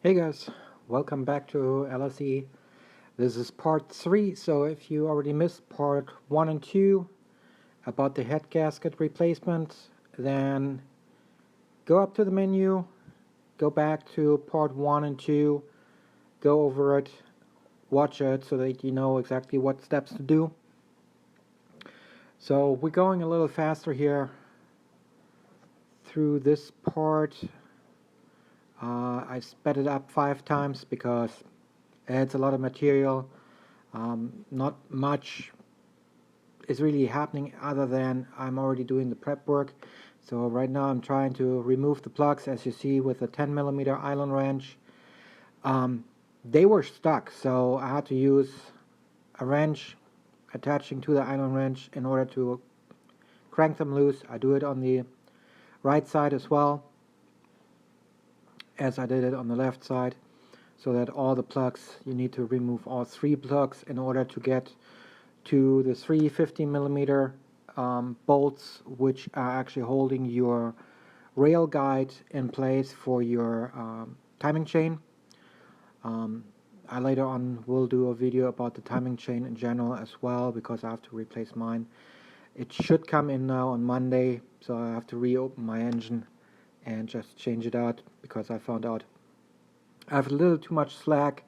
Hey guys, welcome back to LSE. This is part 3, so if you already missed part 1 and 2 about the head gasket replacement, then go up to the menu, go back to part 1 and 2, go over it, watch it so that you know exactly what steps to do. So we're going a little faster here through this part. I sped it up 5 times because it's a lot of material. Not much is really happening other than I'm already doing the prep work. So right now I'm trying to remove the plugs, as you see, with a 10mm Allen wrench. They were stuck, so I had to use a wrench attaching to the Allen wrench in order to crank them loose. I do it on the right side as well as I did it on the left side, so that all the plugs, you need to remove all 3 plugs in order to get to the 3 15mm bolts, which are actually holding your rail guide in place for your timing chain. I later on will do a video about the timing chain in general as well, because I have to replace mine. It should come in now on Monday, so I have to reopen my engine and just change it out, because I found out I have a little too much slack,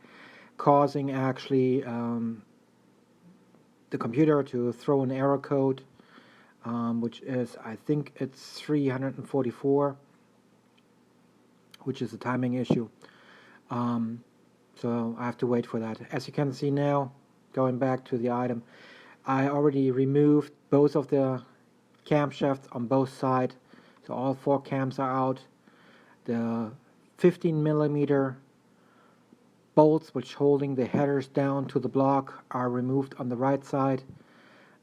causing actually the computer to throw an error code, which is, I think it's 344, which is a timing issue. So I have to wait for that. As you can see now, going back to the item, I already removed both of the camshafts on both sides, so all 4 cams are out. The 15mm bolts which holding the headers down to the block are removed on the right side.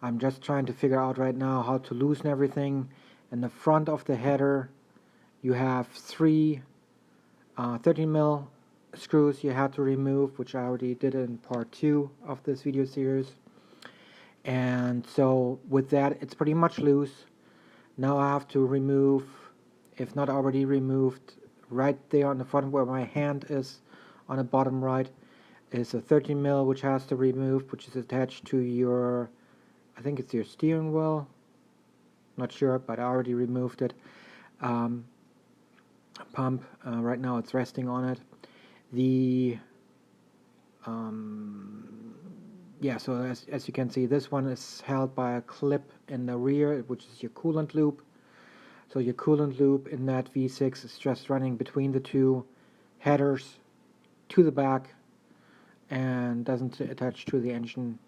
I'm just trying to figure out right now how to loosen everything. In the front of the header you have 3 13mm screws you have to remove, which I already did in part 2 of this video series. And so with that, it's pretty much loose. Now I have to remove, if not already removed, right there on the front where my hand is, on the bottom right, is a 13mm which has to remove, which is attached to your, I think it's your steering wheel, not sure, but I already removed it. Pump, right now it's resting on it. The yeah, so as you can see, this one is held by a clip in the rear, which is your coolant loop. So your coolant loop in that V6 is just running between the 2 headers to the back and doesn't attach to the engine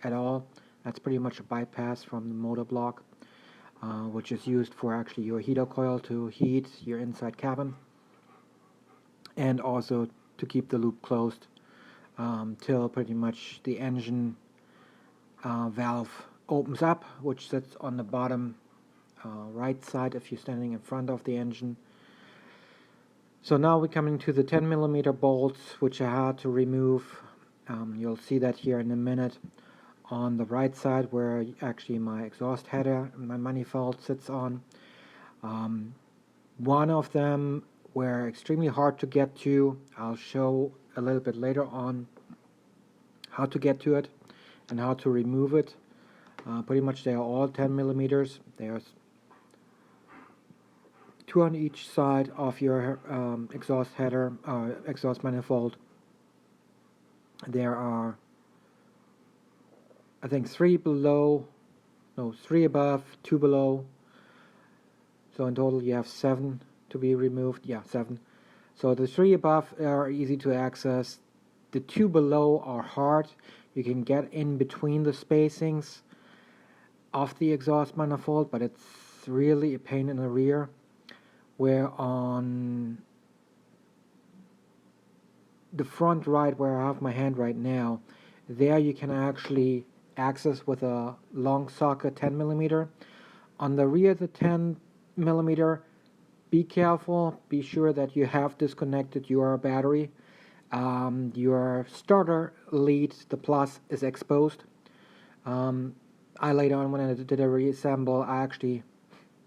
at all. That's pretty much a bypass from the motor block, which is used for actually your heater coil to heat your inside cabin, and also to keep the loop closed till pretty much the engine valve opens up, which sits on the bottom right side if you're standing in front of the engine. So now we're coming to the 10mm bolts, which I had to remove. You'll see that here in a minute on the right side, where actually my exhaust header and my manifold sits on. One of them were extremely hard to get to. I'll show a little bit later on how to get to it and how to remove it. Pretty much they are all 10mm. There's 2 on each side of your exhaust header, exhaust manifold. There are, I think, 3 below, no, 3 above, 2 below. So in total you have 7 to be removed. Yeah, 7. So the 3 above are easy to access. The 2 below are hard. You can get in between the spacings of the exhaust manifold, but it's really a pain in the rear. Where on the front right, where I have my hand right now, there you can actually access with a long socket 10mm. On the rear of the 10mm, be careful, be sure that you have disconnected your battery. Your starter lead, the plus, is exposed. I later on, when I did a reassemble, I actually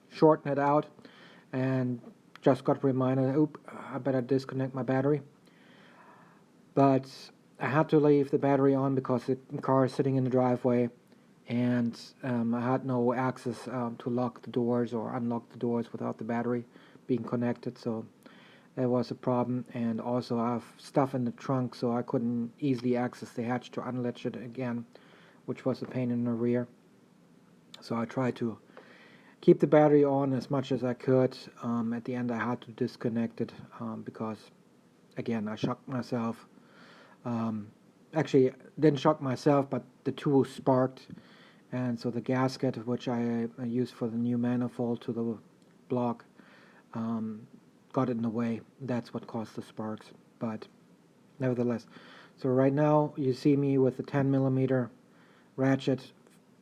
shortened it out and just got reminded, I better disconnect my battery. but I had to leave the battery on because the car is sitting in the driveway, and I had no access to lock the doors or unlock the doors without the battery being connected, so that was a problem. And also I have stuff in the trunk, so I couldn't easily access the hatch to unlatch it again, which was a pain in the rear. So I tried to keep the battery on as much as I could. At the end I had to disconnect it because, again, I shocked myself. Actually, didn't shock myself, but the tool sparked, and so the gasket, which I used for the new manifold to the block, got in the way. That's what caused the sparks, but nevertheless. So right now you see me with the 10mm ratchet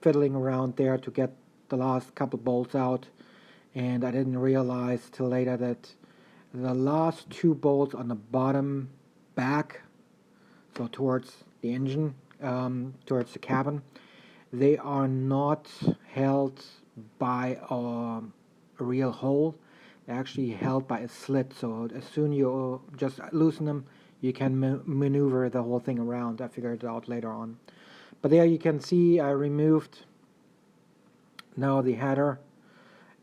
fiddling around there to get the last couple bolts out, and I didn't realize till later that the last 2 bolts on the bottom back, so towards the engine, towards the cabin, they are not held by a real hole. They're actually held by a slit, so as soon you just loosen them, you can maneuver the whole thing around. I figured it out later on. But there you can see I removed now the header,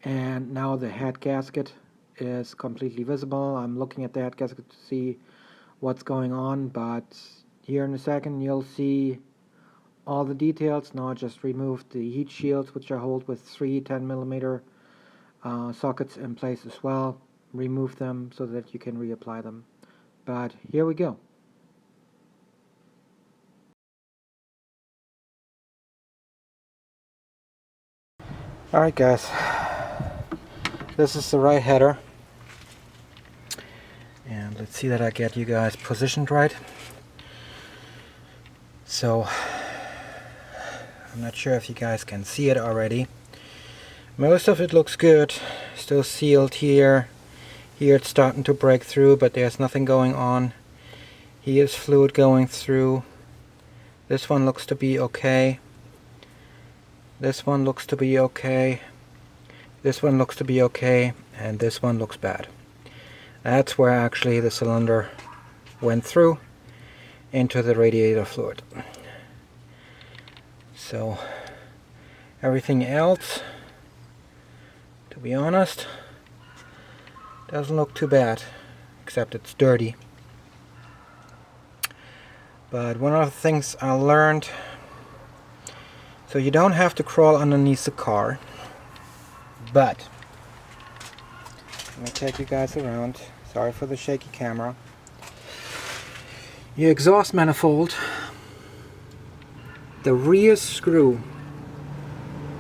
and now the head gasket is completely visible. I'm looking at the head gasket to see what's going on, but here in a second you'll see all the details. Now I just removed the heat shields, which I hold with 3 10mm sockets in place as well. Remove them so that you can reapply them. But here we go. Alright guys, this is the right header, and let's see that I get you guys positioned right. So I'm not sure if you guys can see it already. Most of it looks good, still sealed here. Here it's starting to break through, but there's nothing going on. Here's fluid going through. This one looks to be okay. This one looks to be okay. This one looks to be okay, and this one looks bad. That's where actually the cylinder went through into the radiator fluid. So everything else, to be honest, doesn't look too bad, except it's dirty. But one of the things I learned, so you don't have to crawl underneath the car, but let me take you guys around. Sorry for the shaky camera. Your exhaust manifold, the rear screw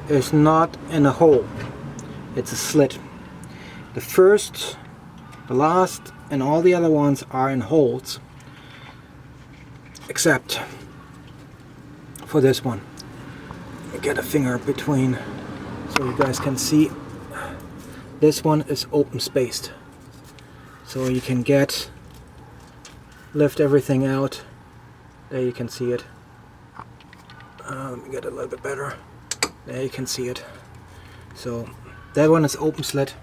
is not in a hole, it's a slit. The first, the last, and all the other ones are in holes, except for this one. Get a finger between so you guys can see. This one is open spaced, so you can lift everything out. There you can see it. Let me get a little bit better. There you can see it. So that one is open slit,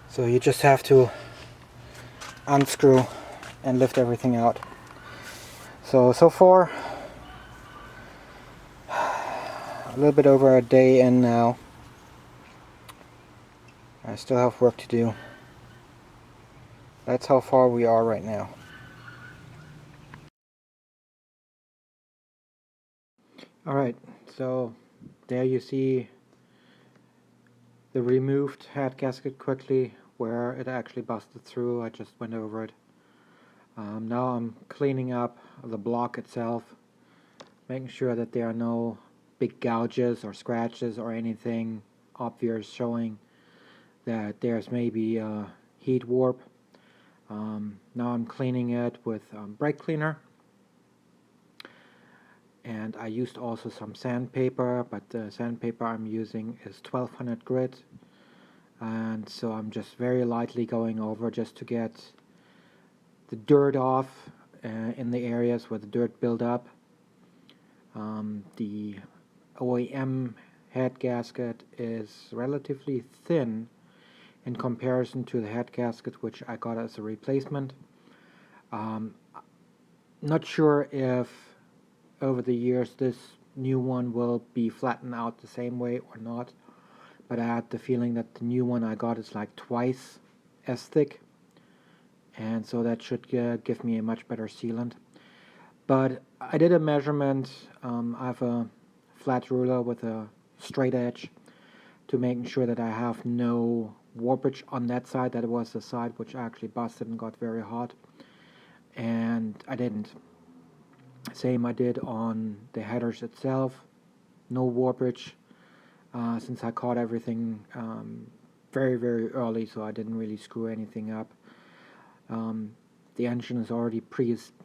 so you just have to unscrew and lift everything out. So far, a little bit over a day in now. I still have work to do. That's how far we are right now. Alright, so there you see the removed head gasket quickly, where it actually busted through. I just went over it. Now I'm cleaning up the block itself, making sure that there are no big gouges or scratches or anything obvious showing that there's maybe a heat warp. Now I'm cleaning it with brake cleaner, and I used also some sandpaper, but the sandpaper I'm using is 1200 grit, and so I'm just very lightly going over just to get the dirt off in the areas where the dirt built up. The OEM head gasket is relatively thin in comparison to the head gasket which I got as a replacement. Not sure if over the years this new one will be flattened out the same way or not, but I had the feeling that the new one I got is like twice as thick, and so that should give me a much better sealant. But I did a measurement. I have a flat ruler with a straight edge to making sure that I have no warpage on that side. That was the side which actually busted and got very hot, and I didn't. Same I did on the headers itself, no warpage, since I caught everything very, very early, so I didn't really screw anything up. The engine is already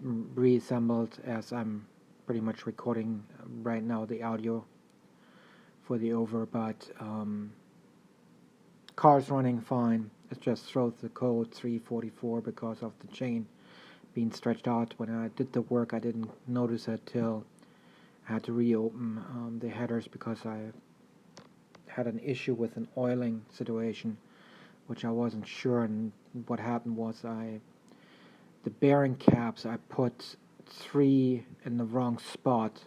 reassembled, as I'm pretty much recording right now the audio for the over, but car's running fine. It just throws the code 344 because of the chain being stretched out. When I did the work, I didn't notice it till I had to reopen the headers because I had an issue with an oiling situation, which I wasn't sure. And what happened was the bearing caps, I put 3 in the wrong spot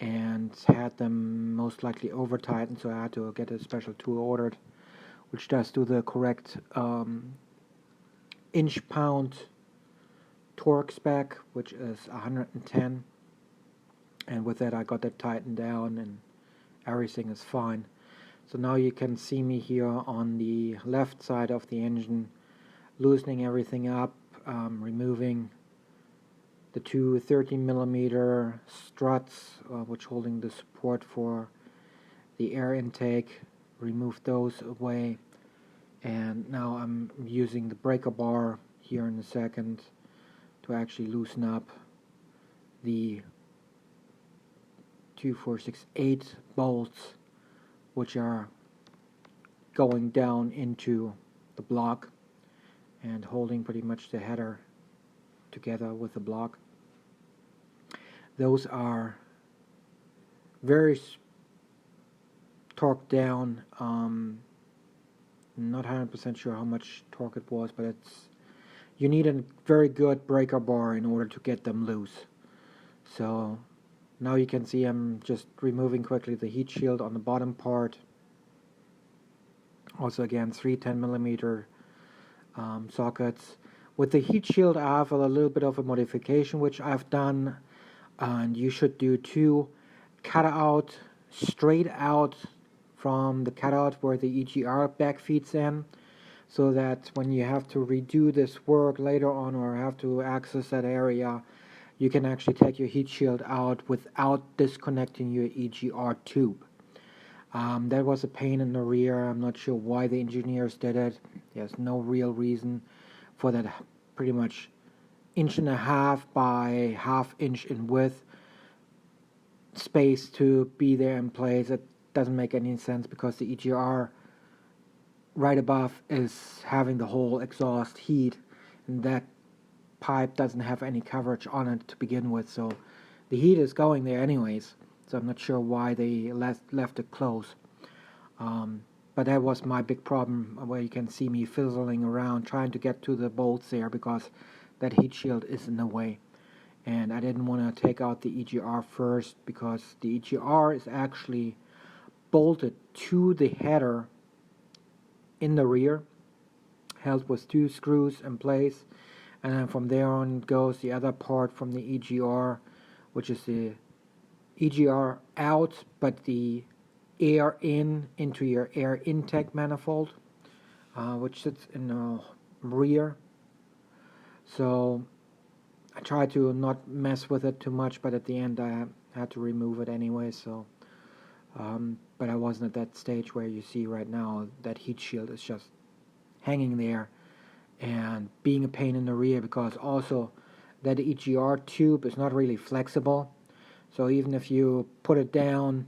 and had them most likely over tightened, so I had to get a special tool ordered, which does do the correct inch-pound torque spec, which is 110, and with that I got that tightened down and everything is fine. So now you can see me here on the left side of the engine, loosening everything up, removing the two 13mm struts, which holding the support for the air intake. Remove those away, and now I'm using the breaker bar here in a second to actually loosen up the 2, 4, 6, 8 bolts, which are going down into the block and holding pretty much the header together with the block. Those are very torqued down. Not 100% sure how much torque it was, but you need a very good breaker bar in order to get them loose. So now you can see I'm just removing quickly the heat shield on the bottom part. Also again 3 10mm sockets. With the heat shield I have a little bit of a modification which I've done, and you should do too. Cut out straight out from the cutout where the EGR back feeds in, so that when you have to redo this work later on or have to access that area, you can actually take your heat shield out without disconnecting your EGR tube. That was a pain in the rear. I'm not sure why the engineers did it. There's no real reason for that pretty much 1.5 by 1/2 inch in width space to be there in place. It doesn't make any sense because the EGR right above is having the whole exhaust heat, and that pipe doesn't have any coverage on it to begin with, so the heat is going there anyways. So I'm not sure why they left it closed. But that was my big problem, where you can see me fizzling around trying to get to the bolts there because that heat shield is in the way. And I didn't want to take out the EGR first because the EGR is actually bolted to the header in the rear, held with 2 screws in place, and then from there on goes the other part from the EGR, which is the EGR out, but the air into your air intake manifold, which sits in the rear. So I tried to not mess with it too much, but at the end I had to remove it anyway. So, but I wasn't at that stage where you see right now that heat shield is just hanging there and being a pain in the rear, because also that EGR tube is not really flexible. So even if you put it down,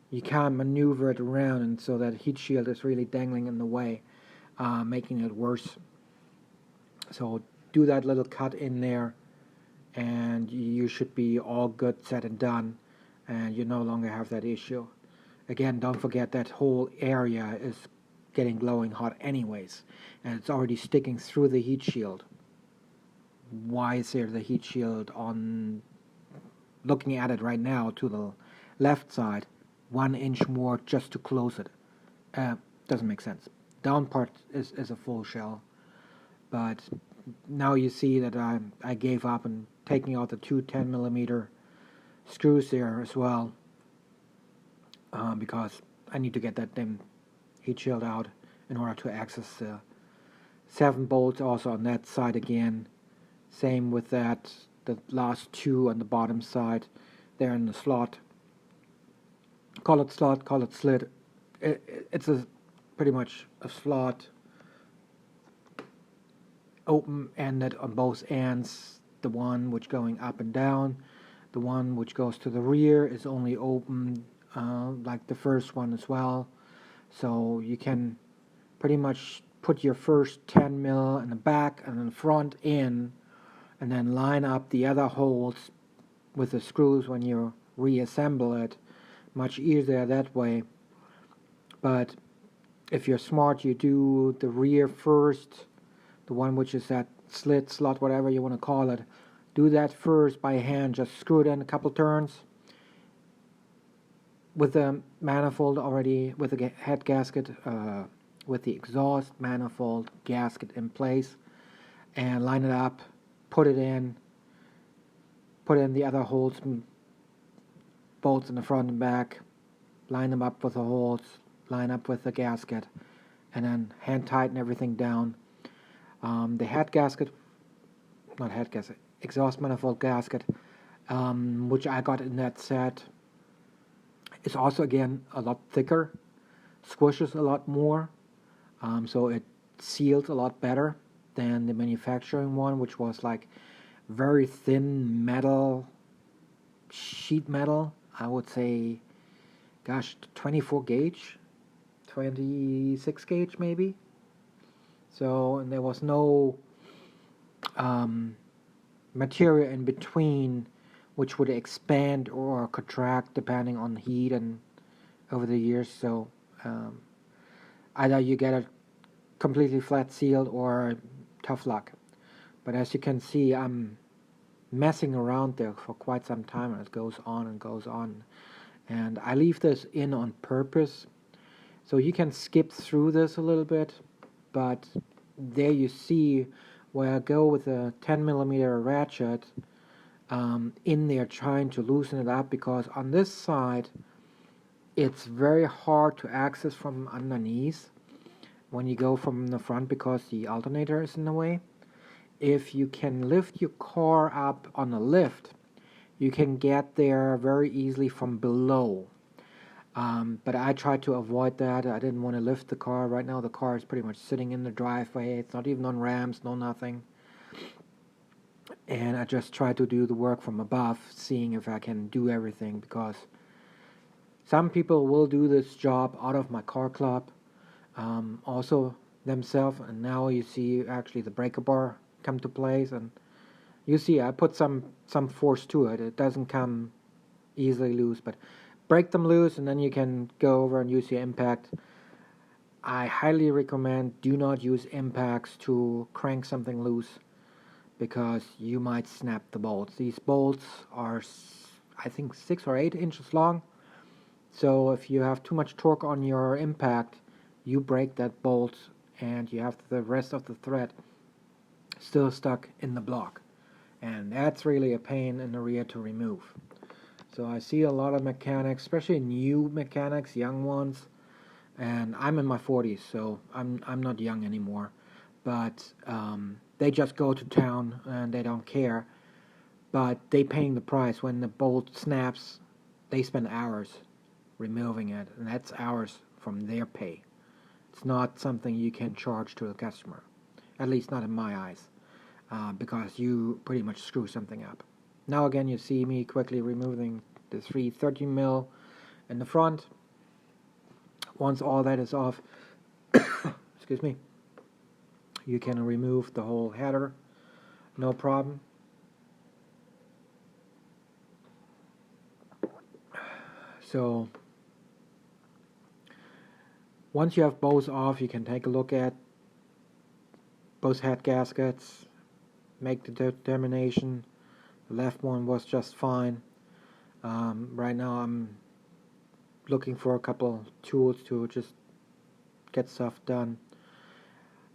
you can't maneuver it around, and so that heat shield is really dangling in the way, making it worse. So do that little cut in there, and you should be all good, said and done, and you no longer have that issue. Again, don't forget that whole area is getting glowing hot anyways, and it's already sticking through the heat shield. why is there the heat shield on, looking at it right now, to the left side, 1 inch more just to close it. Doesn't make sense. Down part is a full shell, but now you see that I gave up and taking out the two 10 millimeter screws there as well, because I need to get that damn heat shield out in order to access the 7 bolts also on that side again. Same with that, the last 2 on the bottom side there in the slot. Call it slot, call it slit. It's pretty much a slot, open-ended on both ends. The one which going up and down, the one which goes to the rear is only open like the first one as well. So you can pretty much put your first 10 mil in the back and in the front in, and then line up the other holes with the screws when you reassemble it. Much easier that way. But if you're smart, you do the rear first, the one which is that slit, slot, whatever you want to call it. Do that first by hand. Just screw it in a couple turns with the manifold already, with the head gasket, with the exhaust manifold gasket in place, and line it up, put in the other holes, bolts in the front and back, line them up with the holes, line up with the gasket, and then hand tighten everything down. The exhaust manifold gasket, which I got in that set, is also again a lot thicker, squishes a lot more, so it seals a lot better than the manufacturing one, which was like very thin metal, sheet metal. I would say, gosh, 24 gauge, 26 gauge maybe. So, and there was no material in between which would expand or contract depending on heat and over the years. So either you get it completely flat sealed or tough luck. But as you can see, I'm messing around there for quite some time, and it goes on and goes on. And I leave this in on purpose, so you can skip through this a little bit, but there you see where I go with a 10 millimeter ratchet in there trying to loosen it up, because on this side it's very hard to access from underneath when you go from the front, because the alternator is in the way. If you can lift your car up on a lift, you can get there very easily from below. But I tried to avoid that. I didn't want to lift the car. Right now the car is pretty much sitting in the driveway. It's not even on ramps, no nothing. And I just try to do the work from above, seeing if I can do everything, because some people will do this job out of my car club, also themselves. And now you see actually the breaker bar come to place, and you see I put some force to it. It doesn't come easily loose, but break them loose and then you can go over and use your impact. I highly recommend do not use impacts to crank something loose, because you might snap the bolts. These bolts are, I think, 6 or 8 inches long, so if you have too much torque on your impact, you break that bolt and you have the rest of the thread still stuck in the block, and that's really a pain in the rear to remove. So I see a lot of mechanics, especially new mechanics, young ones, and I'm in my 40s, so I'm not young anymore, but they just go to town and they don't care, but they paying the price. When the bolt snaps, they spend hours removing it, and that's hours from their pay. It's not something you can charge to a customer, at least not in my eyes, because you pretty much screw something up. Now again, you see me quickly removing the 3 13 mil in the front. Once all that is off, excuse me, you can remove the whole header, no problem. So once you have both off, you can take a look at both head gaskets, make the determination. The left one was just fine. Right now I'm looking for a couple tools to just get stuff done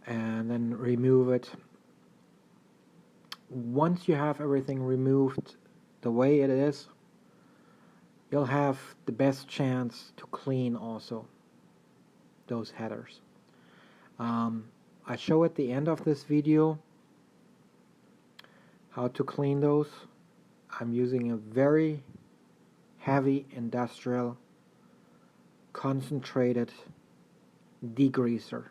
and then remove it. Once you have everything removed the way it is, you'll have the best chance to clean also those headers. I show at the end of this video how to clean those. I'm using a very heavy industrial concentrated degreaser.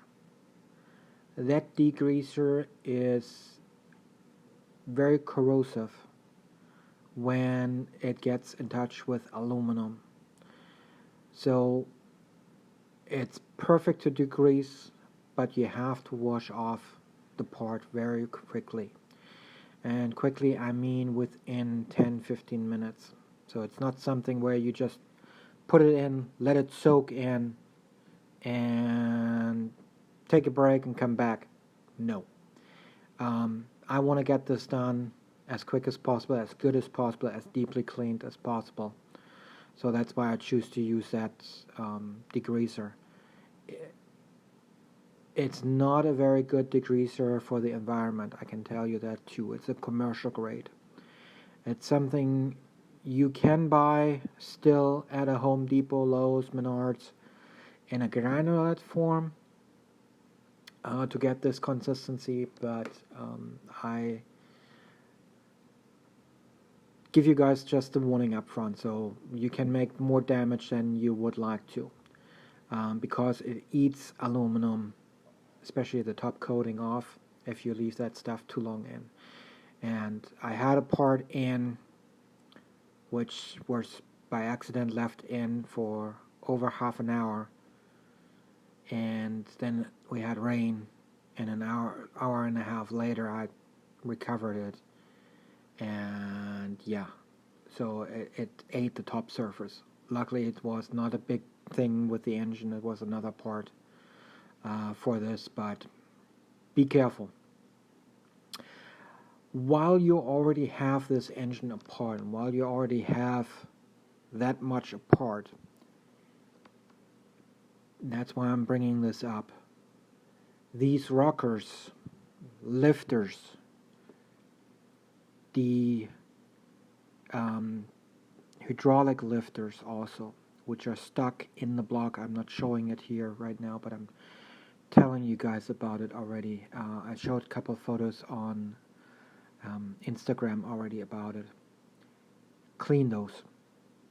That degreaser is very corrosive when it gets in touch with aluminum. So it's perfect to degrease, but you have to wash off the part very quickly. And quickly I mean within 10-15 minutes. So it's not something where you just put it in, let it soak in, and take a break and come back. No. I want to get this done as quick as possible, as good as possible, as deeply cleaned as possible. So that's why I choose to use that degreaser. It's not a very good degreaser for the environment, I can tell you that too. It's a commercial grade. It's something you can buy still at a Home Depot, Lowe's, Menards in a granulate form to get this consistency, but I give you guys just a warning up front, so you can make more damage than you would like to, because it eats aluminum, especially the top coating off, if you leave that stuff too long in. And I had a part in which was by accident left in for over half an hour, and then we had rain, and an hour and a half later I recovered it, and yeah, so it ate the top surface. Luckily it was not a big thing with the engine, it was another part for this, but be careful. While you already have this engine apart, and while you already have that much apart, that's why I'm bringing this up. These rockers, lifters, the hydraulic lifters also, which are stuck in the block. I'm not showing it here right now, but I'm telling you guys about it already. I showed a couple of photos on Instagram already about it. Clean those,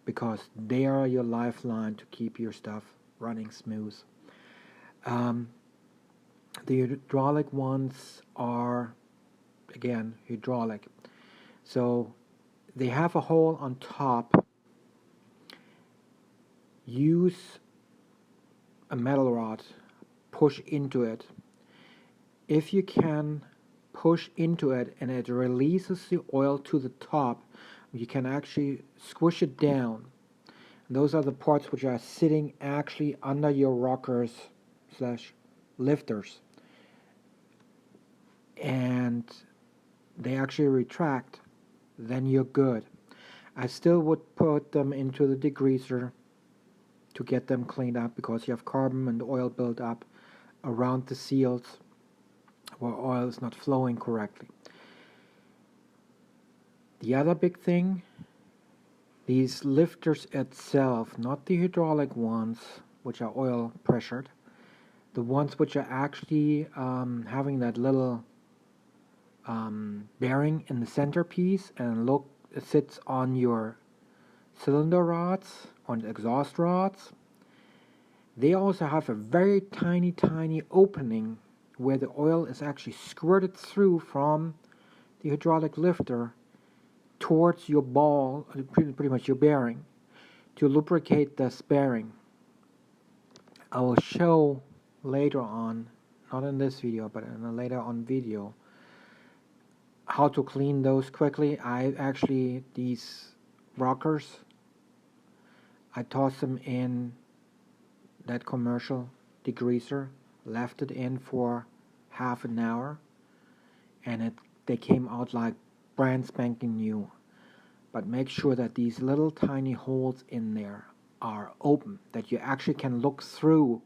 because they are your lifeline to keep your stuff running smooth. The hydraulic ones are, again, hydraulic. So they have a hole on top. Use a metal rod, push into it. If you can push into it and it releases the oil to the top, you can actually squish it down. And those are the parts which are sitting actually under your rockers / lifters, and they actually retract. Then you're good. I still would put them into the degreaser to get them cleaned up, because you have carbon and oil built up around the seals where oil is not flowing correctly. The other big thing, these lifters itself, not the hydraulic ones which are oil pressured, the ones which are actually having that little bearing in the centerpiece, and it sits on your cylinder rods, on the exhaust rods. They also have a very tiny opening where the oil is actually squirted through from the hydraulic lifter towards your ball, pretty much your bearing, to lubricate this bearing. I will show later on, not in this video, but in a later on video, how to clean those quickly. These rockers, I tossed them in that commercial degreaser, left it in for half an hour, and it they came out like brand spanking new. But make sure that these little tiny holes in there are open, that you actually can look through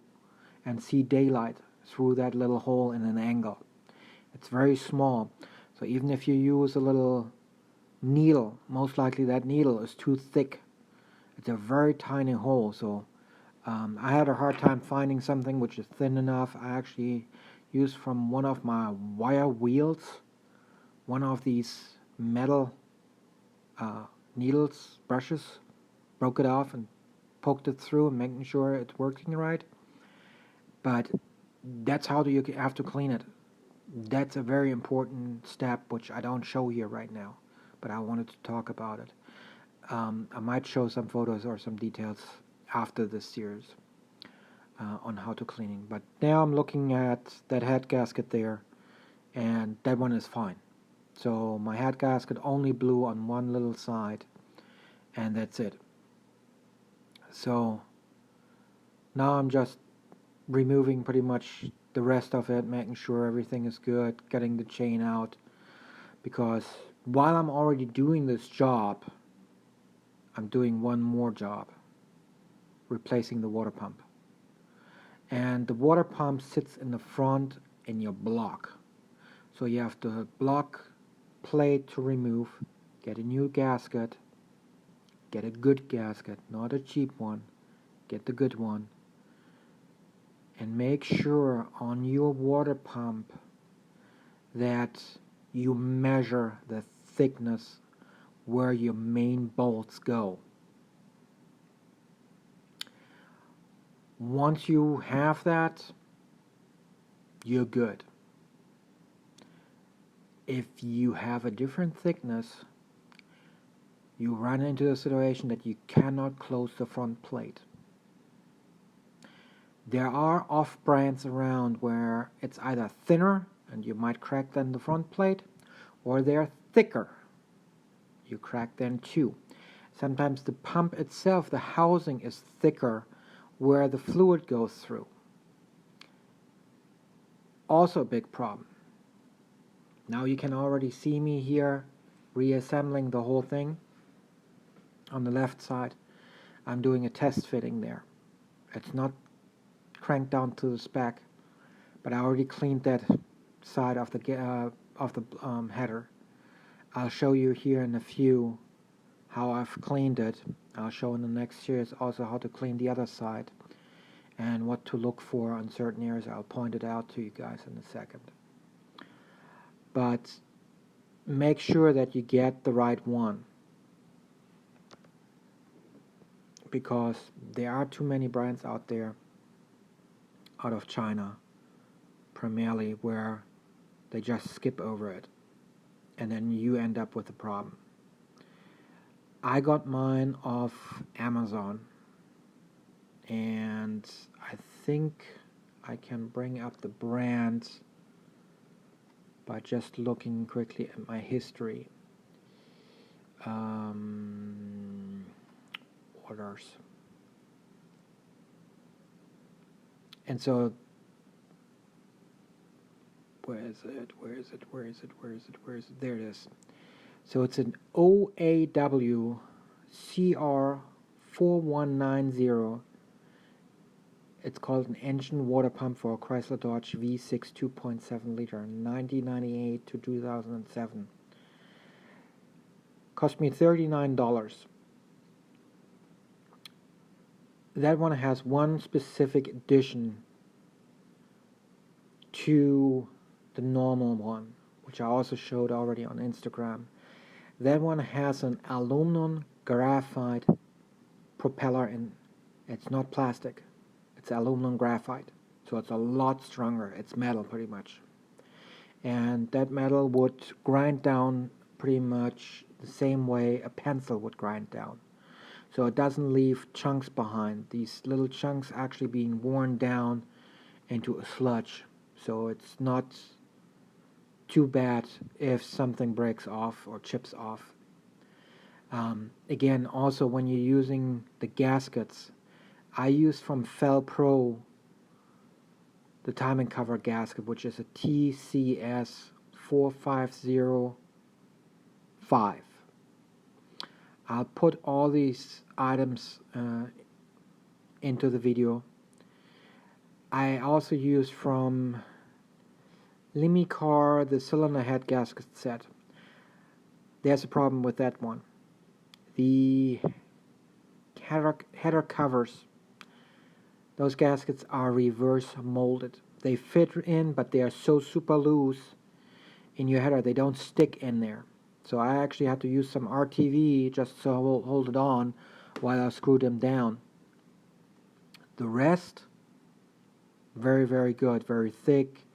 and see daylight through that little hole in an angle. It's very small, so even if you use a little needle, most likely that needle is too thick. It's a very tiny hole, so I had a hard time finding something which is thin enough. I actually used from one of my wire wheels, one of these metal needles, brushes, broke it off and poked it through and making sure it's working right. But that's how you have to clean it. That's a very important step which I don't show here right now, but I wanted to talk about it. I might show some photos or some details after this series on how to cleaning. But now I'm looking at that head gasket there, and that one is fine. So my head gasket only blew on one little side, and that's it. So now I'm just removing pretty much the rest of it, making sure everything is good, getting the chain out, because while I'm already doing this job, I'm doing one more job, replacing the water pump. And the water pump sits in the front in your block. So you have the block plate to remove, get a new gasket, get a good gasket, not a cheap one, get the good one, and make sure on your water pump that you measure the thickness where your main bolts go. Once you have that, you're good. If you have a different thickness, you run into a situation that you cannot close the front plate. There are off-brands around where it's either thinner, and you might crack then the front plate, or they're thicker. You crack then too. Sometimes the pump itself, the housing is thicker where the fluid goes through. Also a big problem. Now you can already see me here reassembling the whole thing. On the left side, I'm doing a test fitting there. It's not cranked down to the spec, but I already cleaned that side of the header. I'll show you here in a few how I've cleaned it. I'll show in the next series also how to clean the other side and what to look for on certain areas. I'll point it out to you guys in a second. But make sure that you get the right one, because there are too many brands out there, out of China primarily, where they just skip over it, and then you end up with a problem. I got mine off Amazon, and I think I can bring up the brand by just looking quickly at my history. Orders. And so, where is it? There it is. So it's an OAW CR4190. It's called an engine water pump for a Chrysler Dodge V6 2.7 liter, 1998 to 2007. Cost me $39. That one has one specific addition to the normal one, which I also showed already on Instagram. That one has an aluminum graphite propeller in. It's not plastic. It's aluminum graphite. So it's a lot stronger. It's metal pretty much. And that metal would grind down pretty much the same way a pencil would grind down. So it doesn't leave chunks behind. These little chunks actually being worn down into a sludge. So it's not too bad if something breaks off or chips off. Again, also when you're using the gaskets, I use from Fel Pro the timing cover gasket, which is a TCS 4505. I'll put all these items into the video. I also use from Limicar the cylinder head gasket set. There's a problem with that one. The header covers, those gaskets are reverse molded. They fit in, but they are so super loose in your header, they don't stick in there. So I actually had to use some RTV just to hold it on while I screw them down. The rest, very, very good, very thick,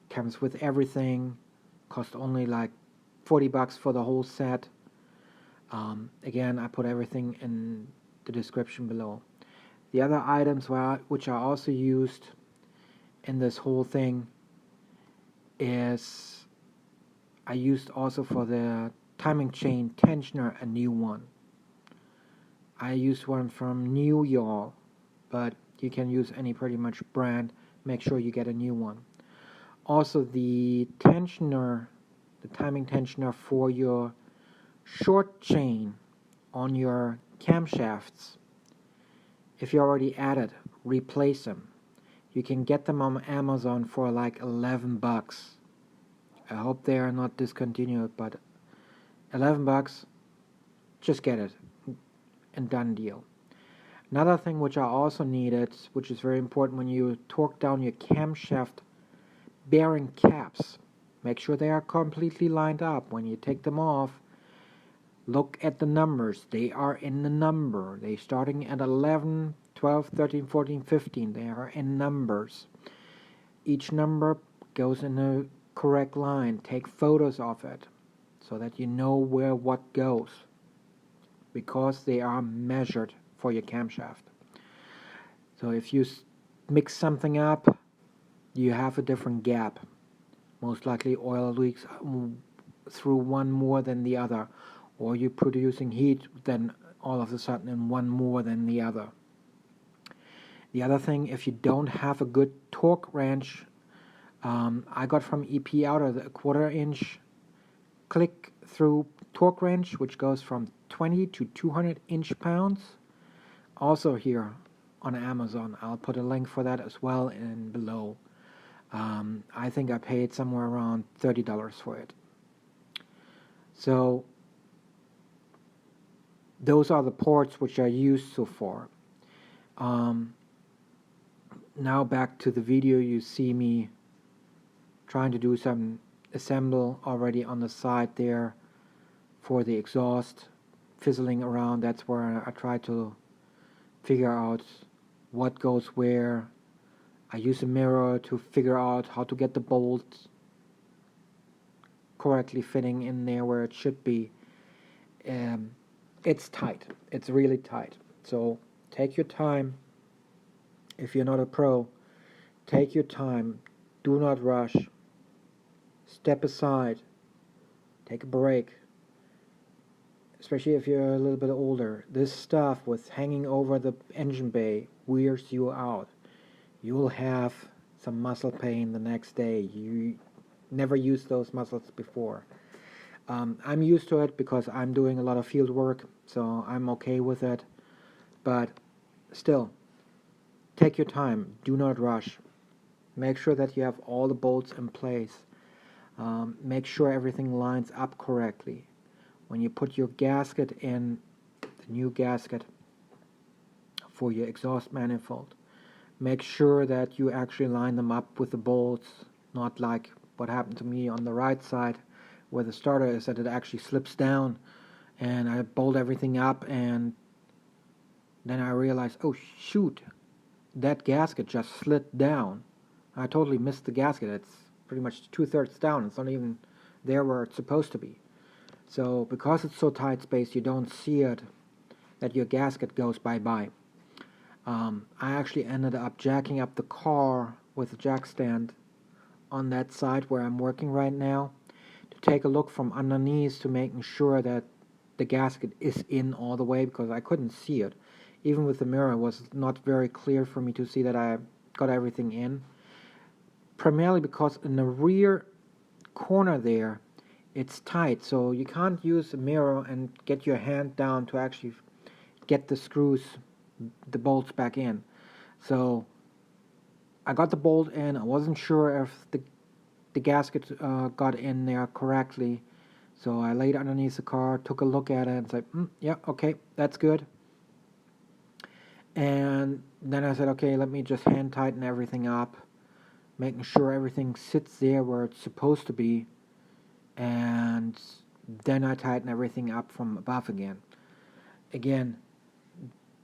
comes with everything, cost only like $40 for the whole set. Again, I put everything in the description below. The other items which are also used in this whole thing is I used also for the timing chain tensioner a new one. I used one from New York, but you can use any pretty much brand. Make sure you get a new one. Also the tensioner, the timing tensioner for your short chain on your camshafts, if you already added, replace them. You can get them on Amazon for like $11. I hope they are not discontinued, but $11, just get it, and done deal. Another thing which I also needed, which is very important when you torque down your camshaft bearing caps, make sure they are completely lined up. When you take them off, look at the numbers. They are in the number. They're starting at 11, 12, 13, 14, 15. They are in numbers. Each number goes in a correct line. Take photos of it so that you know where what goes, because they are measured for your camshaft. So if you mix something up, you have a different gap. Most likely oil leaks through one more than the other, or you're producing heat then all of a sudden in one more than the other. The other thing, if you don't have a good torque wrench, I got from EP Outer the 1/4 inch click through torque wrench, which goes from 20 to 200 inch-pounds. Also here on Amazon. I'll put a link for that as well in below. I think I paid somewhere around $30 for it. So those are the ports which are used so far. Now back to the video. You see me trying to do some assemble already on the side there for the exhaust, fizzling around. That's where I try to figure out what goes where. I use a mirror to figure out how to get the bolt correctly fitting in there where it should be. It's tight. It's really tight. So take your time. If you're not a pro, take your time. Do not rush. Step aside. Take a break. Especially if you're a little bit older. This stuff with hanging over the engine bay wears you out. You'll have some muscle pain the next day. You never used those muscles before. I'm used to it because I'm doing a lot of field work, so I'm okay with it. But still, take your time. Do not rush. Make sure that you have all the bolts in place. Make sure everything lines up correctly. When you put your gasket in, the new gasket for your exhaust manifold, make sure that you actually line them up with the bolts, not like what happened to me on the right side where the starter is, that it actually slips down, and I bolt everything up, and then I realized, oh shoot, that gasket just slid down. I totally missed the gasket. It's pretty much 2/3 down. It's not even there where it's supposed to be. So because it's so tight space, you don't see it, that your gasket goes bye-bye. I actually ended up jacking up the car with a jack stand on that side where I'm working right now to take a look from underneath to making sure that the gasket is in all the way, because I couldn't see it. Even with the mirror, it was not very clear for me to see that I got everything in. Primarily because in the rear corner there, it's tight, so you can't use a mirror and get your hand down to actually get the screws, the bolts back in. So I got the bolt in. I wasn't sure if the gasket got in there correctly, so I laid underneath the car, took a look at it, and said, yeah, okay, that's good. And then I said, okay, let me just hand tighten everything up, making sure everything sits there where it's supposed to be, and then I tighten everything up from above again. Again,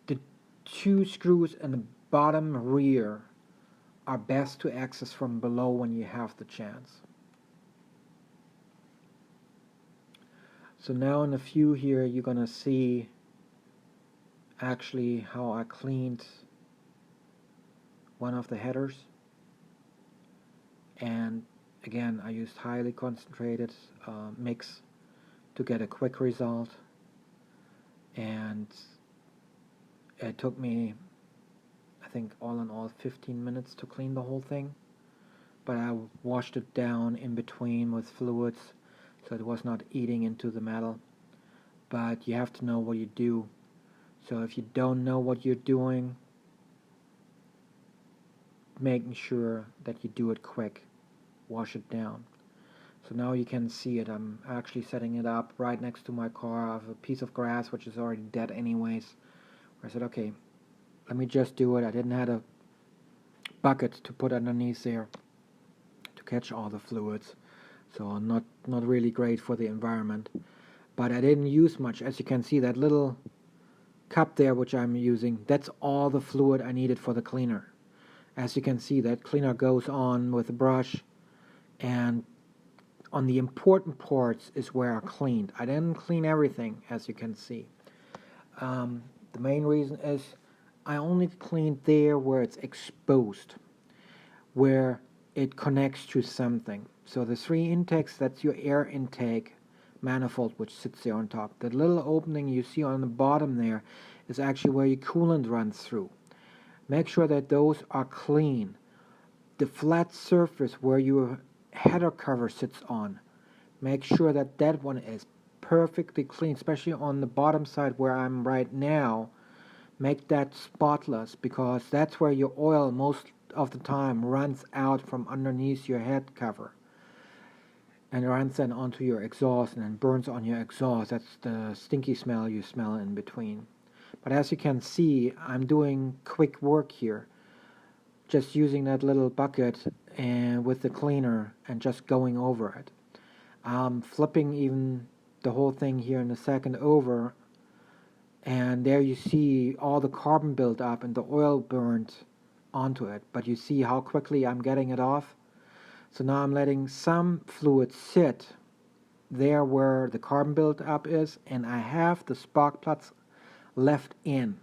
the 2 screws in the bottom rear are best to access from below when you have the chance. So now in a few here, you're gonna see actually how I cleaned one of the headers, and again I used highly concentrated mix to get a quick result, and it took me, I think, all in all 15 minutes to clean the whole thing, but I washed it down in between with fluids so it was not eating into the metal. But you have to know what you do. So if you don't know what you're doing, making sure that you do it quick, wash it down. So now you can see it. I'm actually setting it up right next to my car. I have a piece of grass which is already dead anyways. I said, okay, let me just do it. I didn't have a bucket to put underneath there to catch all the fluids, so not really great for the environment. But I didn't use much. As you can see, that little cup there which I'm using, that's all the fluid I needed for the cleaner. As you can see, that cleaner goes on with a brush, and on the important parts is where I cleaned. I didn't clean everything, as you can see. The main reason is I only cleaned there where it's exposed, where it connects to something. So the 3 intakes, that's your air intake manifold which sits there on top. That little opening you see on the bottom there is actually where your coolant runs through. Make sure that those are clean. The flat surface where your header cover sits on, make sure that that one is perfectly clean, especially on the bottom side where I'm right now. Make that spotless, because that's where your oil most of the time runs out from underneath your head cover and runs then onto your exhaust and then burns on your exhaust. That's the stinky smell you smell in between. But as you can see, I'm doing quick work here, just using that little bucket and with the cleaner and just going over it. I'm flipping even the whole thing here in a second over, and there you see all the carbon built up and the oil burned onto it, but you see how quickly I'm getting it off. So now I'm letting some fluid sit there where the carbon built up is, and I have the spark plugs left in.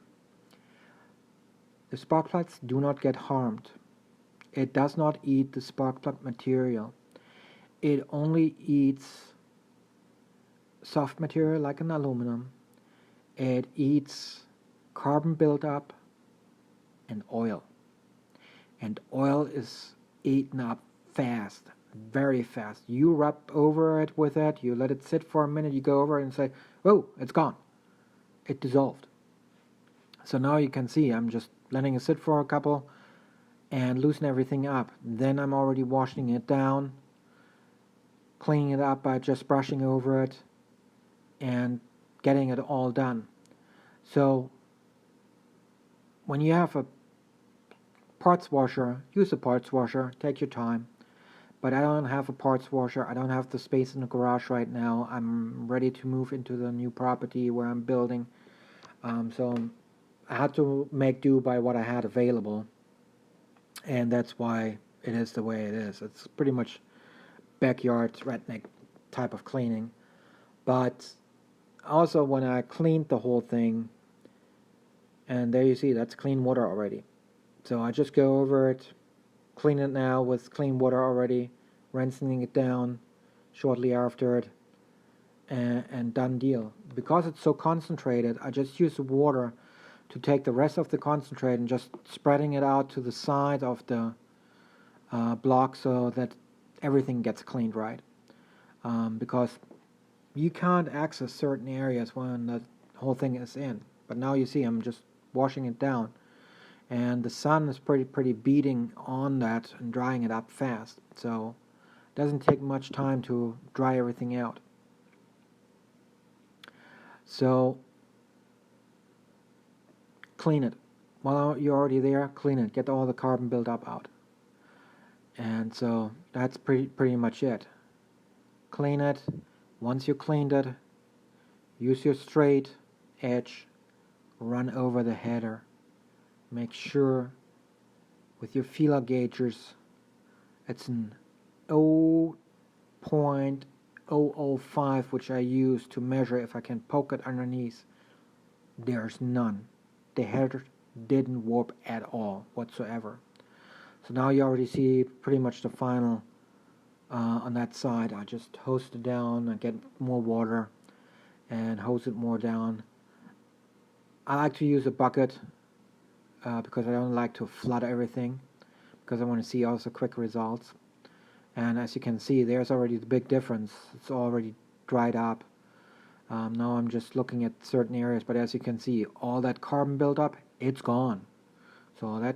The spark plugs do not get harmed. It does not eat the spark plug material. It only eats soft material like an aluminum. It eats carbon buildup and oil. And oil is eaten up fast, very fast. You rub over it with it, you let it sit for a minute, you go over it and say, oh, it's gone. It dissolved. So now you can see I'm just letting it sit for a couple and loosen everything up. Then I'm already washing it down, cleaning it up by just brushing over it and getting it all done. So when you have a parts washer, use a parts washer, take your time. But I don't have a parts washer. I don't have the space in the garage right now. I'm ready to move into the new property where I'm building. So I had to make do by what I had available. And that's why it is the way it is. It's pretty much backyard redneck type of cleaning. But also when I cleaned the whole thing, and there you see that's clean water already. So I just go over it, clean it now with clean water already, rinsing it down shortly after it, and done deal. Because it's so concentrated, I just use the water to take the rest of the concentrate and just spreading it out to the side of the block so that everything gets cleaned right. because you can't access certain areas when the whole thing is in. But now you see I'm just washing it down, and the sun is pretty beating on that and drying it up fast, so it doesn't take much time to dry everything out. So clean it. While you're already there, clean it. Get all the carbon buildup out. And so that's pretty much it. Clean it. Once you cleaned it, use your straight edge, run over the header. Make sure with your feeler gauges it's an 0.005, which I use to measure if I can poke it underneath. There's none. The header didn't warp at all whatsoever. So now you already see pretty much the final on that side. I just hose it down and get more water and hose it more down. I like to use a bucket because I don't like to flood everything, because I want to see also quick results. And as you can see, there's already the big difference. It's already dried up. Now I'm just looking at certain areas, but as you can see, all that carbon buildup, it's gone. So that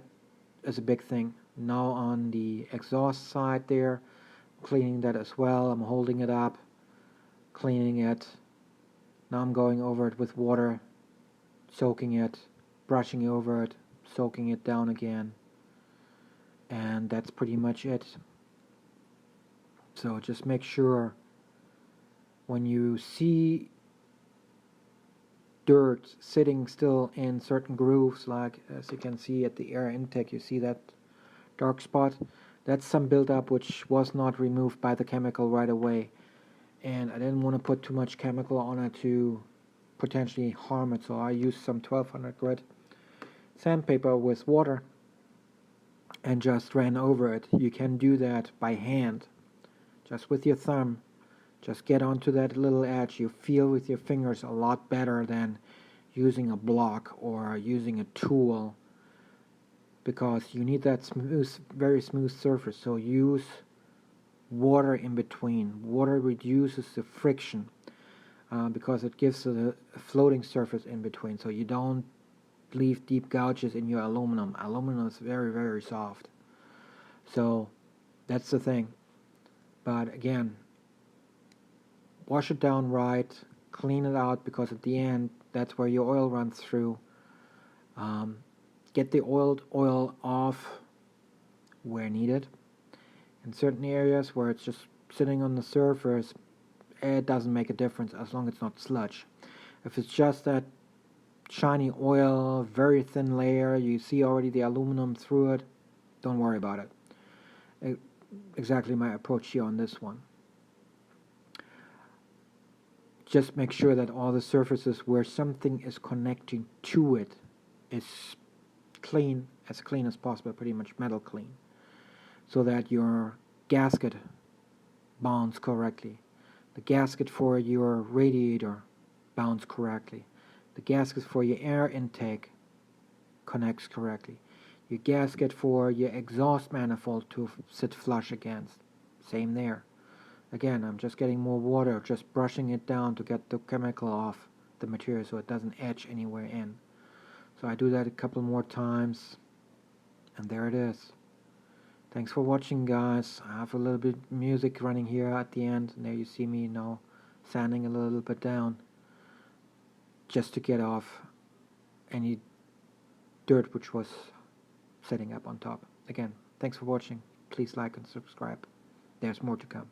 is a big thing. Now on the exhaust side there, cleaning that as well. I'm holding it up, cleaning it. Now I'm going over it with water, soaking it, brushing over it, soaking it down again. And that's pretty much it. So just make sure when you see dirt sitting still in certain grooves, like as you can see at the air intake, you see that dark spot. That's some buildup which was not removed by the chemical right away, and I didn't want to put too much chemical on it to potentially harm it, so I used some 1200 grit sandpaper with water and just ran over it. You can do that by hand, just with your thumb. Just get onto that little edge. You feel with your fingers a lot better than using a block or using a tool, because you need that smooth, very smooth surface. So use water in between. Water reduces the friction because it gives a floating surface in between, so you don't leave deep gouges in your aluminum. Aluminum is very, very soft. So that's the thing. But again, wash it down right, clean it out, because at the end, that's where your oil runs through. Get the oil off where needed. In certain areas where it's just sitting on the surface, it doesn't make a difference as long as it's not sludge. If it's just that shiny oil, very thin layer, you see already the aluminum through it, don't worry about it. Exactly my approach here on this one. Just make sure that all the surfaces where something is connecting to it is clean as possible, pretty much metal clean, so that your gasket bounds correctly. The gasket for your radiator bounds correctly. The gasket for your air intake connects correctly. Your gasket for your exhaust manifold to sit flush against. Same there. Again, I'm just getting more water, just brushing it down to get the chemical off the material so it doesn't etch anywhere in. So I do that a couple more times, and there it is. Thanks for watching, guys. I have a little bit music running here at the end, and there you see me now sanding a little bit down just to get off any dirt which was sitting up on top. Again, thanks for watching. Please like and subscribe. There's more to come.